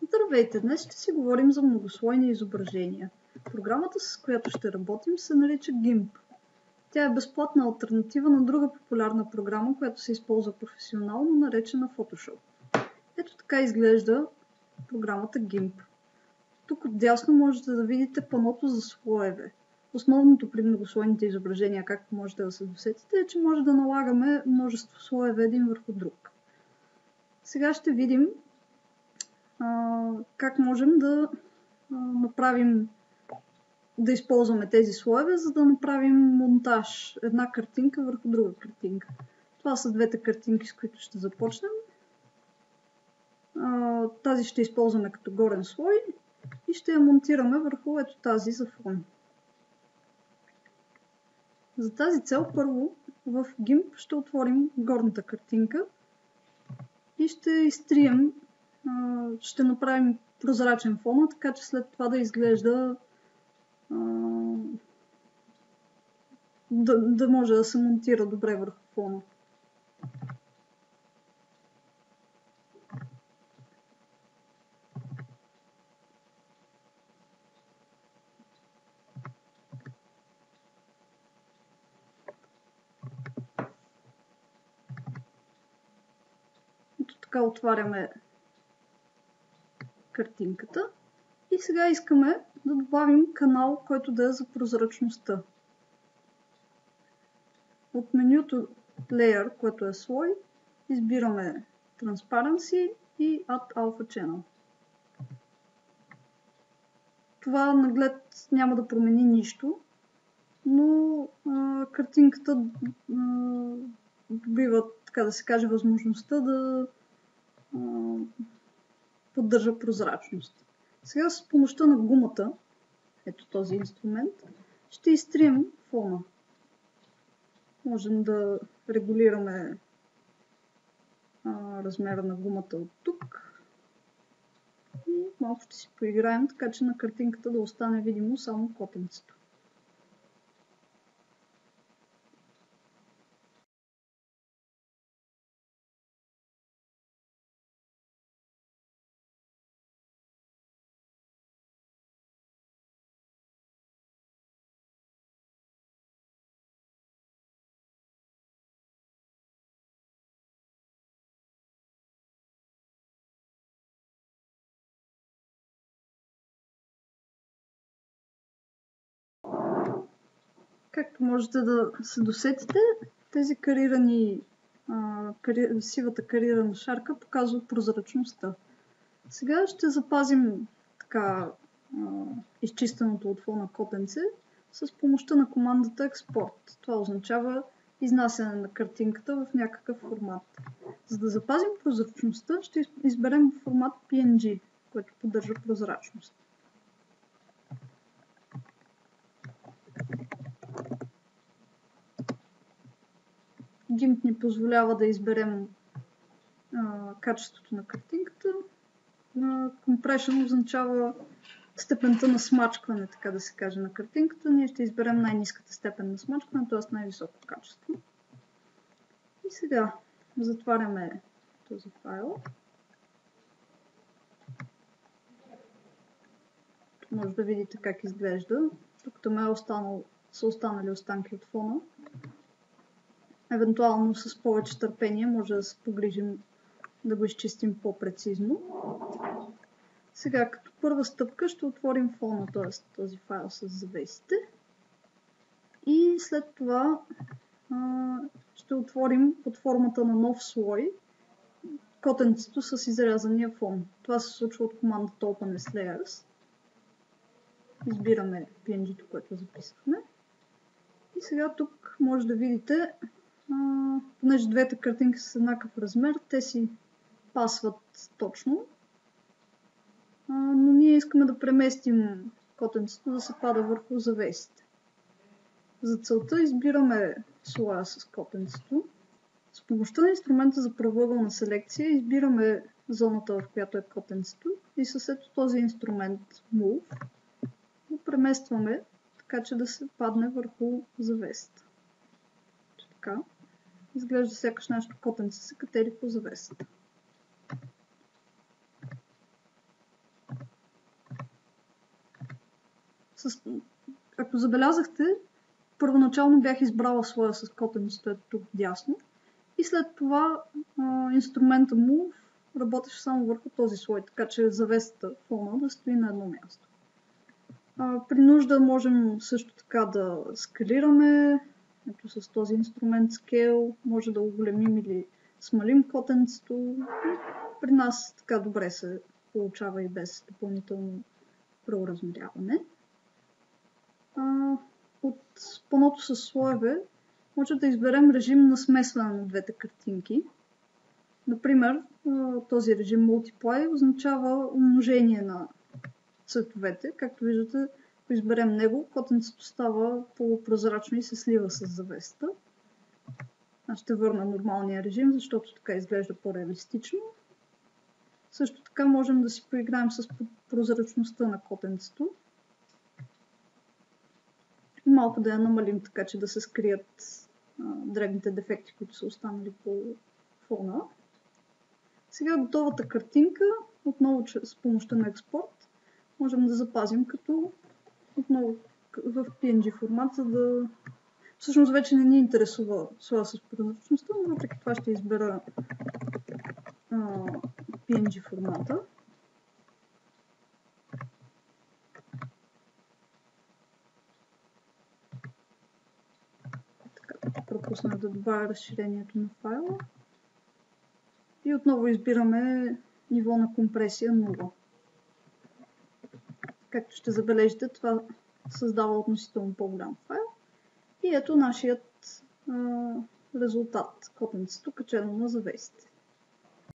Здравейте! Днес ще си говорим за многослойни изображения. Програмата, с която ще работим, се нарича GIMP. Тя е безплатна алтернатива на друга популярна програма, която се използва професионално, наречена Photoshop. Ето така изглежда програмата GIMP. Тук отдясно можете да видите паното за слоеве. Основното при многослойните изображения, както можете да се досетите, е, че може да налагаме множество слоеве един върху друг. Сега ще видим как можем да направим, да използваме тези слоеве, за да направим монтаж. Една картинка върху друга картинка. Това са двете картинки, с които ще започнем. Тази ще използваме като горен слой и ще я монтираме върху ето тази за фон. За тази цел първо в GIMP ще отворим горната картинка и ще изтрием, ще направим прозрачен фон, така че след това да изглежда да може да се монтира добре върху фона. Ето така отваряме картинката и сега искаме да добавим канал, който да е за прозрачността. От менюто Layer, което е слой, избираме Transparency и Add Alpha Channel. Това наглед няма да промени нищо, но картинката добива, така да се каже, възможността да поддържа прозрачност. Сега с помощта на гумата, ето този инструмент, ще изтрием фона. Можем да регулираме размера на гумата от тук и малко ще си поиграем, така че на картинката да остане видимо само котенцето. Както можете да се досетите, тези карирани, сивата карирана шарка показва прозрачността. Сега ще запазим така изчистеното от фона котенце с помощта на командата Export. Това означава изнасяне на картинката в някакъв формат. За да запазим прозрачността, ще изберем формат PNG, който поддържа прозрачност. GIMP ни позволява да изберем качеството на картинката. Compression означава степента на смачкване, така да се каже, на картинката. Ние ще изберем най-ниската степен на смачкване, т.е. най-високо качество. И сега затваряме този файл. Тук може да видите как изглежда. Тук там са останали останки от фона. Евентуално с повече търпение може да се погрижим да го изчистим по-прецизно. Сега като първа стъпка ще отворим фона, т.е. този файл с завесите. И след това ще отворим под формата на нов слой котенцето с изрязания фон. Това се случва от командата Open as Layers. Избираме PNG-то, което записахме. И сега тук може да видите, понеже двете картинки са с еднакъв размер, те си пасват точно. Но ние искаме да преместим котенцето да се пада върху завесите. За целта избираме слоя с котенцето. С помощта на инструмента за правоъгълна селекция избираме зоната, в която е котенцето и с ето този инструмент Move го преместваме, така че да се падне върху завесата. Така. Изглежда сякаш нашето котенце се катери по завесата. Ако забелязахте, първоначално бях избрала слоя с котенцето ето тук дясно и след това инструмента му работеше само върху този слой, така че завесата фона да стои на едно място. При нужда можем също така да скалираме, ето с този инструмент Scale, може да оголемим или смалим котенцето. При нас така добре се получава и без допълнително преоразмеряване. От паното с слоеве може да изберем режим на смесване на двете картинки. Например, този режим Multiply означава умножение на цветовете. Както виждате, ако изберем него, котенцето става полупрозрачно и се слива с завесата. Аз ще върна нормалния режим, защото така изглежда по-реалистично. Също така можем да си поиграем с прозрачността на котенцето. Малко да я намалим, така че да се скрият дребните дефекти, които са останали по фона. Сега готовата картинка, отново с помощта на експорт, можем да запазим като отново в PNG формат, за да... Всъщност вече не ни интересува слоя с прозрачността, но въпреки това ще избера PNG формата. Пропуснах да добавя разширението на файла. И отново избираме ниво на компресия 0. Както ще забележите, това създава относително по-голям файл. И ето нашият резултат, котенцето качено на завесите.